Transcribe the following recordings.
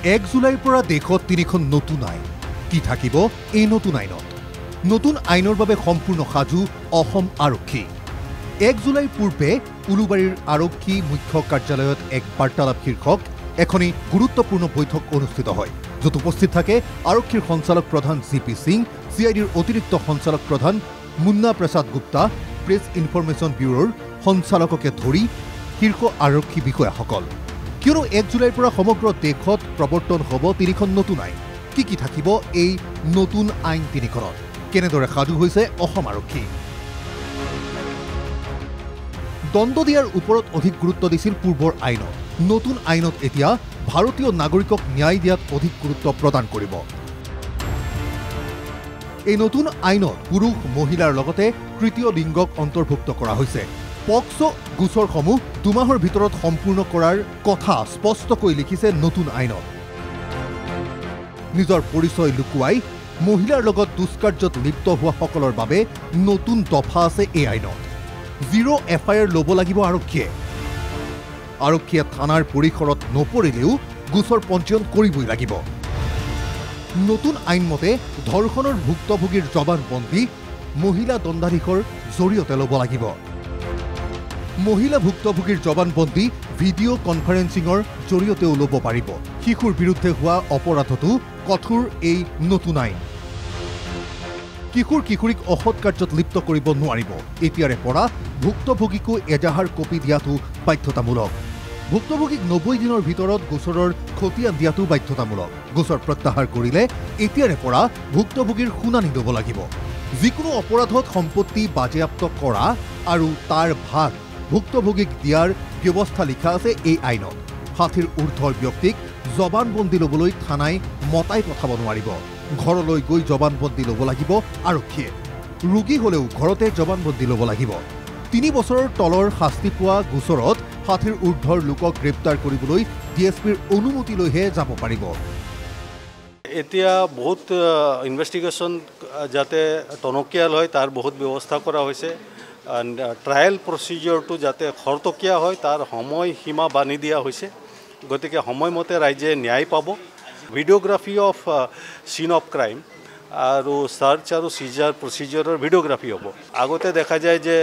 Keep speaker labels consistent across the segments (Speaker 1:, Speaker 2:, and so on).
Speaker 1: 1 জুলাইৰ পৰা দেশত 3খন নতুন আইন কি থাকিব এই নতুন আইনত নতুন আইনৰ বাবে সম্পূৰ্ণ সাজু অসম আৰক্ষী 1 জুলাইৰ পূৰ্বে উলুবাৰীৰ আৰক্ষী মুখ্য কাৰ্যালয়ত এক বাৰ্তালাপ শীৰ্ষক এখনি গুৰুত্বপূৰ্ণ বৈঠক অনুষ্ঠিত হয় য'ত উপস্থিত থাকে আৰক্ষীৰ সঞ্চালক প্ৰধান জিপি সিং সিআইডিৰ অতিৰিক্ত সঞ্চালক প্ৰধান মুন্না প্ৰসাদ গুপ্তা প্ৰেছ ইনফৰমেশ্যন ব্যুৰোৰ সঞ্চালককে ধৰি শীৰ্ষ আৰক্ষী বিষয়াসকল কিয়নো 1 জুলাইৰ পৰা সমগ্ৰ দেশত প্ৰৱৰ্তন হ'ব 3খন নতুন আইন কি থাকিব এই নতুন আইন 3খনত কেনেদৰে সাজু হৈছে অসম আৰক্ষী দণ্ড দিয়াৰ ওপৰত অধিক গুৰুত্ব দিছিল পূৰ্বৰ আইনত নতুন আইনত এতিয়া ভাৰতীয় নাগৰিকক ন্যায় দিয়াত অধিক গুৰুত্ব প্ৰদান কৰিব এই নতুন আইনত পুৰুষ মহিলাৰ লগতে তৃতীয় লিংগক অন্তৰ্ভুক্ত কৰা হৈছে পক্সো গোচৰসমূহ 2 মাহৰ ভিতৰত সম্পূৰ্ণ কৰাৰ কথা স্পষ্টকৈ লিখিছে নতুন আইনত নিজৰ পৰিচয় লুকুৱাই মহিলাৰ লগত দুষ্কাৰ্যত লিপ্ত হোৱা সকলৰ বাবে নতুন দফা আছে এই আইনত জিৰো এফআইআৰ ল'ব লাগিব আৰক্ষীয়ে থানাৰ পৰিসৰত নপৰিলেও গোচৰ পঞ্জীয়ন কৰিবই লাগিব নতুন আইন মতে ধৰ্ষণৰ ভুক্তভোগীৰ জবানবন্দী মহিলা দণ্ডাধীশৰ জৰিয়তে ল'ব লাগিব মহিলা ভুক্তভোগীৰ জবানবন্দী ভিডিঅ' কনফাৰেন্সিঙৰ জৰিয়তেও ল'ব পাৰিব শিশুৰ বিৰুদ্ধে হোৱা অপৰাধতো কঠোৰ এই নতুন আইন কিশোৰীক অসৎ কাৰ্যত লিপ্ত কৰিব নোৱাৰিব এতিয়াৰে পৰা ভুক্তভোগীকো এজাহাৰ কপি দিয়াটো বাধ্যতামূলক ভুক্তভোগীক 90 দিনৰ ভিতৰত গোচৰৰ খতিয়ান দিয়াটো বাধ্যতামূলক গোচৰ প্ৰত্যাহাৰ কৰিলে এতিয়াৰে পৰা ভুক্তভোগীৰ শুনানি ল'ব লাগিব যিকোনো অপৰাধত সম্পত্তি বাজেয়াপ্ত কৰা আৰু তাৰ ভাগ ভুক্তভোগীক দিয়াৰ ব্যৱস্থা লিখা আছে এই আইনত 60ৰ ঊৰ্ধৰ ব্যক্তিক জবানবন্দী ল'বলৈ থানাই মতাই পঠাব নোৱাৰিব ঘৰলৈ গৈ জবানবন্দী ল'ব লাগিব আৰক্ষীয়ে ৰোগী হ'লেও ঘৰতে জবানবন্দী ল'ব লাগিব 3 বছৰৰ তলৰ শাস্তি পোৱা গোচৰত 60ৰ ঊৰ্ধৰ লোকক গ্ৰেপ্তাৰ কৰিবলৈ ডিএছপিৰ অনুমতি লৈহে যাব পাৰিব
Speaker 2: এতিয়া বহুত ইনভেষ্টিগেশ্যন যাতে টনকিয়াল হয় তাৰ বহুত ব্যৱস্থা কৰা হৈছে ট্ৰায়েল প্ৰচিডিউৰটো যাতে খৰতকীয়া হয় তাৰ সময় সীমা বান্ধি দিয়া হৈছে গতিকে সময়মতে ৰাইজে ন্যায় পাব ভিডিঅ'গ্ৰাফি অফ চিন অফ ক্ৰাইম আৰু সাৰ্চ আৰু সিজাৰ প্ৰচিডিউৰৰ ভিডিঅ'গ্ৰাফি হ'ব আগতে দেখা যায় যে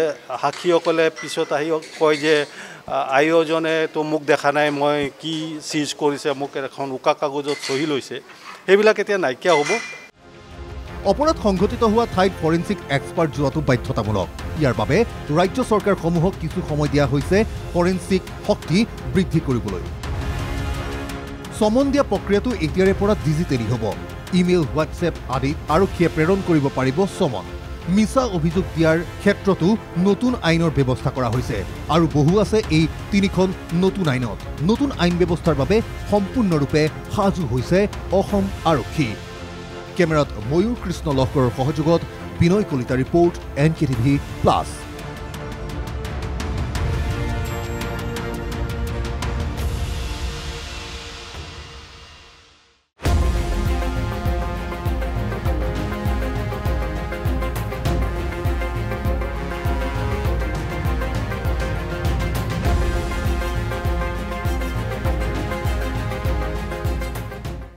Speaker 2: সাক্ষীসকলে পিছত আহি কয় যে আয়োজনে তো মোক দেখা নাই মই কি চিজ কৰিছে মোক এখন উকা কাগজত চহী লৈছে সেইবিলাক এতিয়া নাইকিয়া হ'ব
Speaker 1: অপৰাধ সংঘটিত হোৱা ঠাইত ফৰেনচিক এক্সপাৰ্ট যোৱাটো বাধ্যতামূলক ইয়াৰ বাবে ৰাজ্য চৰকাৰসমূহক কিছু সময় দিয়া হৈছে ফৰেনচিক শক্তি বৃদ্ধি কৰিবলৈ সমন দিয়া প্ৰক্ৰিয়াটো এতিয়াৰে পৰা ডিজিটেলি হ'ব ইমেইল হোৱাটছএপ আদি আৰক্ষীয়ে প্ৰেৰণ কৰিব পাৰিব সমন মিছা অভিযোগ দিয়াৰ ক্ষেত্ৰতো নতুন আইনৰ ব্যৱস্থা কৰা হৈছে আৰু বহু আছে এই 3খন নতুন আইনত নতুন আইন ব্যৱস্থাৰ বাবে সম্পূৰ্ণৰূপে সাজু হৈছে অসম আৰক্ষী কেমেৰাত ময়ূৰ কৃষ্ণ লহকৰৰ সহযোগত বিনয় কলিতা ৰিপৰ্ট NKTV+